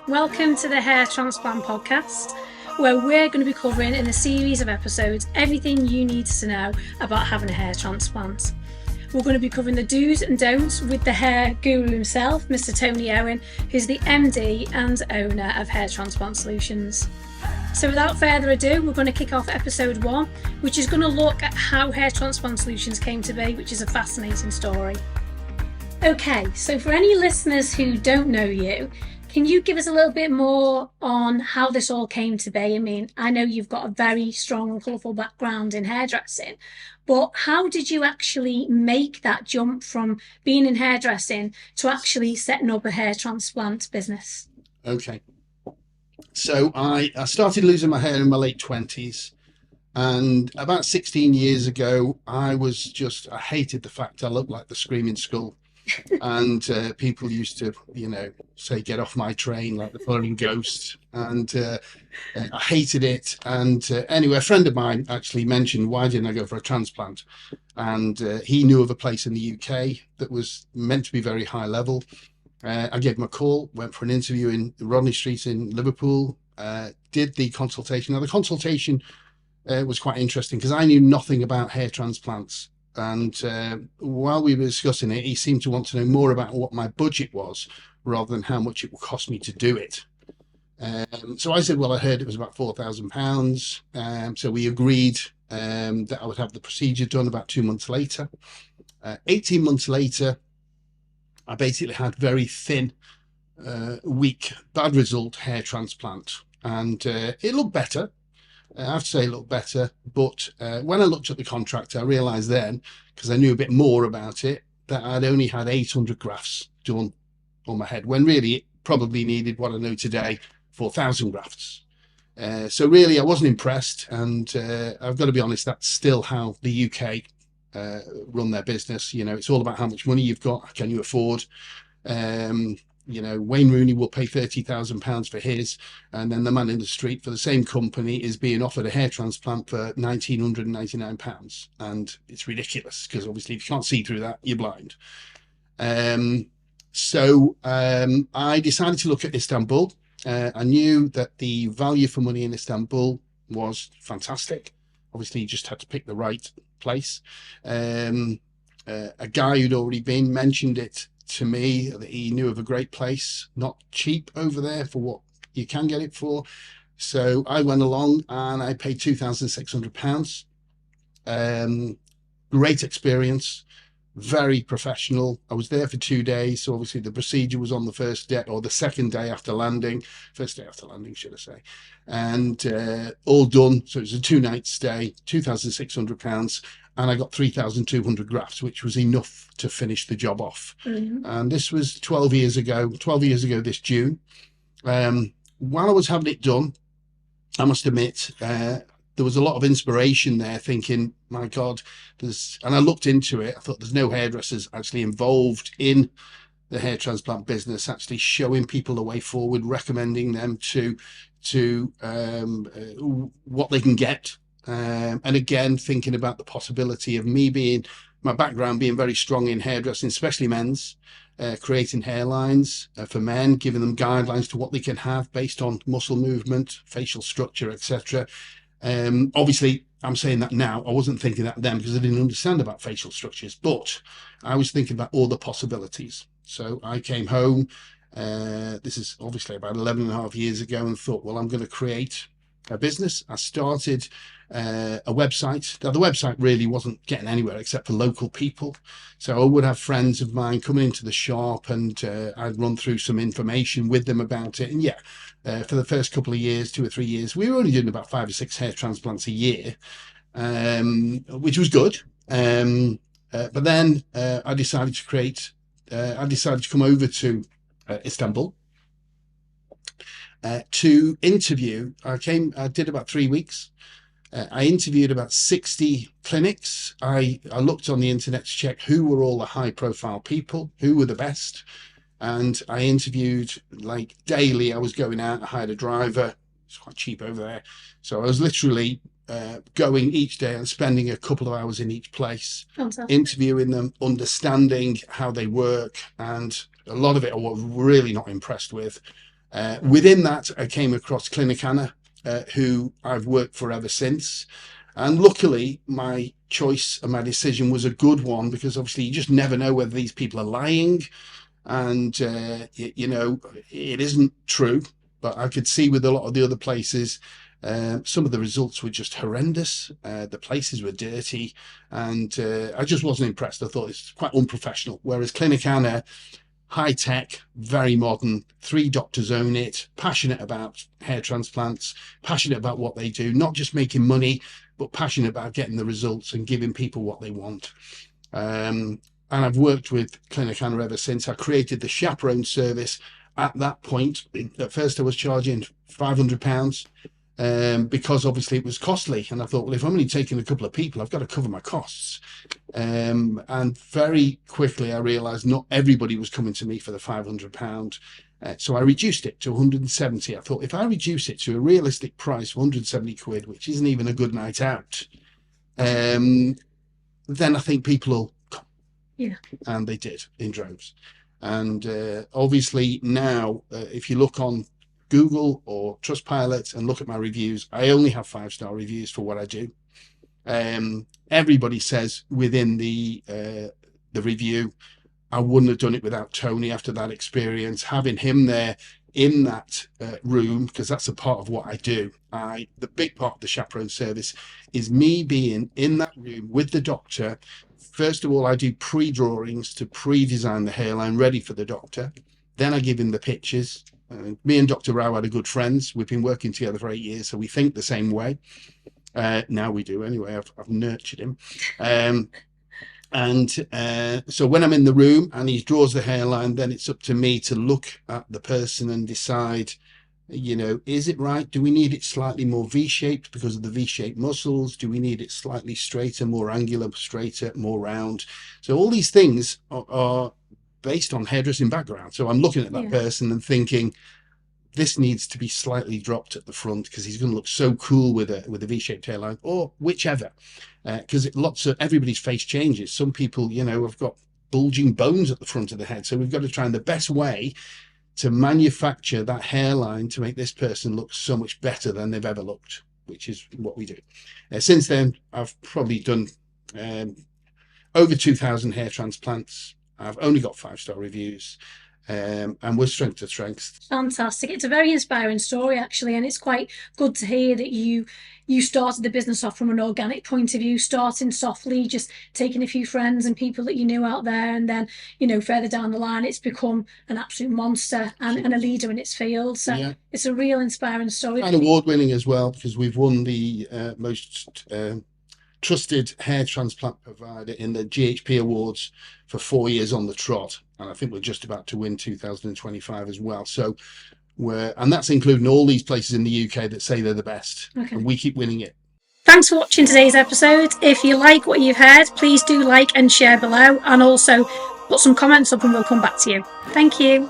Welcome to the Hair Transplant Podcast, where we're going to be covering in a series of episodes everything you need to know about having a hair transplant. We're going to be covering the do's and don'ts with the hair guru himself, Mr. Tony Owen, who's the MD and owner of Hair Transplant Solutions. So without further ado, we're going to kick off episode 1, which is going to look at how Hair Transplant Solutions came to be, which is a fascinating story. Okay, so for any listeners who don't know you, can you give us a little bit more on how this all came to be? I mean, I know you've got a very strong and colourful background in hairdressing, but how did you actually make that jump from being in hairdressing to actually setting up a hair transplant business? Okay. So I started losing my hair in my late 20s. And about 16 years ago, I hated the fact I looked like the Screaming Skull. And people used to, say, get off my train like the Following Ghost. And I hated it. And anyway, a friend of mine actually mentioned, why didn't I go for a transplant? And he knew of a place in the UK that was meant to be very high level. I gave him a call, went for an interview in Rodney Street in Liverpool, did the consultation. Now, the consultation was quite interesting because I knew nothing about hair transplants. And while we were discussing it, he seemed to want to know more about what my budget was rather than how much it would cost me to do it. So I said, well, I heard it was about £4,000. So we agreed that I would have the procedure done about 2 months later. 18 months later, I basically had very thin, weak, bad result hair transplant. And it looked better. I have to say it looked better, but when I looked at the contract, I realised then, because I knew a bit more about it, that I'd only had 800 grafts done on my head, when really it probably needed what I know today, 4,000 grafts. So really, I wasn't impressed, and I've got to be honest, that's still how the UK run their business. It's all about how much money you've got, can you afford. Wayne Rooney will pay £30,000 for his, and then the man in the street for the same company is being offered a hair transplant for £1,999, and it's ridiculous because obviously if you can't see through that, you're blind. So I decided to look at Istanbul. I knew that the value for money in Istanbul was fantastic. Obviously, you just had to pick the right place. A guy who'd already been mentioned it to me, that he knew of a great place, not cheap over there for what you can get it for. So I went along and I paid £2,600. Great experience, very professional. I was there for 2 days. So obviously the procedure was on the first day, or the second day after landing, first day after landing, should I say, and all done. So it was a 2-night stay, £2,600. And I got 3,200 grafts, which was enough to finish the job off. Mm-hmm. And this was 12 years ago this June. While I was having it done, I must admit, there was a lot of inspiration there, thinking, my God, and I looked into it. I thought there's no hairdressers actually involved in the hair transplant business, actually showing people the way forward, recommending them to what they can get. And again, thinking about the possibility of my background being very strong in hairdressing, especially men's, creating hairlines for men, giving them guidelines to what they can have based on muscle movement, facial structure, etc. Obviously, I'm saying that now. I wasn't thinking that then because I didn't understand about facial structures, but I was thinking about all the possibilities. So I came home. This is obviously about 11 and a half years ago, and thought, well, I'm going to create a business. I started a website. Now, the website really wasn't getting anywhere except for local people. So I would have friends of mine coming into the shop, and I'd run through some information with them about it. And for the first couple of years, 2 or 3 years, we were only doing about 5 or 6 hair transplants a year, which was good. But then I decided to come over to Istanbul to interview. I did about 3 weeks. I interviewed about 60 clinics. I looked on the internet to check who were all the high profile people, who were the best. And I interviewed like daily. I was going out, I hired a driver. It's quite cheap over there. So I was literally going each day and spending a couple of hours in each place, Fantastic. Interviewing them, understanding how they work. And a lot of it I was really not impressed with. Within that, I came across Clinic Anna, who I've worked for ever since. And luckily, my choice and my decision was a good one, because obviously you just never know whether these people are lying. And, you know, it isn't true. But I could see with a lot of the other places, some of the results were just horrendous. The places were dirty, and I just wasn't impressed. I thought it's quite unprofessional. Whereas Clinic Anna, high tech, very modern, 3 doctors own it, passionate about hair transplants, passionate about what they do, not just making money, but passionate about getting the results and giving people what they want. And I've worked with Clinic Anna ever since. I created the chaperone service. At that point, at first I was charging £500, because obviously it was costly. And I thought, well, if I'm only taking a couple of people, I've got to cover my costs. And very quickly I realized not everybody was coming to me for the £500. So I reduced it to 170. I thought, if I reduce it to a realistic price of 170 quid, which isn't even a good night out, then I think people will come. Yeah. And they did, in droves. And obviously now, if you look on Google or Trustpilot and look at my reviews, I only have 5-star reviews for what I do. Everybody says within the review, I wouldn't have done it without Tony after that experience. Having him there in that room, because that's a part of what I do. The big part of the chaperone service is me being in that room with the doctor. First of all, I do pre-drawings to pre-design the hairline ready for the doctor. Then I give him the pictures. Me and Dr. Rao are good friends. We've been working together for 8 years, so we think the same way. Now we do anyway. I've nurtured him. So when I'm in the room and he draws the hairline, then it's up to me to look at the person and decide, you know, is it right? Do we need it slightly more V-shaped because of the V-shaped muscles? Do we need it slightly straighter, more angular, straighter, more round? So all these things are based on hairdressing background. So I'm looking at that person and thinking, this needs to be slightly dropped at the front because he's going to look so cool with a V-shaped hairline, or whichever. Because everybody's face changes. Some people, you know, have got bulging bones at the front of the head. So we've got to try the best way to manufacture that hairline to make this person look so much better than they've ever looked, which is what we do. Since then, I've probably done over 2,000 hair transplants. I've only got 5-star reviews. And we're strength to strength. Fantastic. It's a very inspiring story, actually, and it's quite good to hear that you started the business off from an organic point of view, starting softly, just taking a few friends and people that you knew out there, and then, you know, further down the line it's become an absolute monster and a leader in its field. So it's a real inspiring story. And award-winning as well, because we've won the most trusted hair transplant provider in the GHP Awards for 4 years on the trot, and I think we're just about to win 2025 as well. So and that's including all these places in the UK that say they're the best, and we keep winning it. Thanks for watching today's episode. If you like what you've heard, please do like and share below, and also put some comments up and we'll come back to you. Thank you.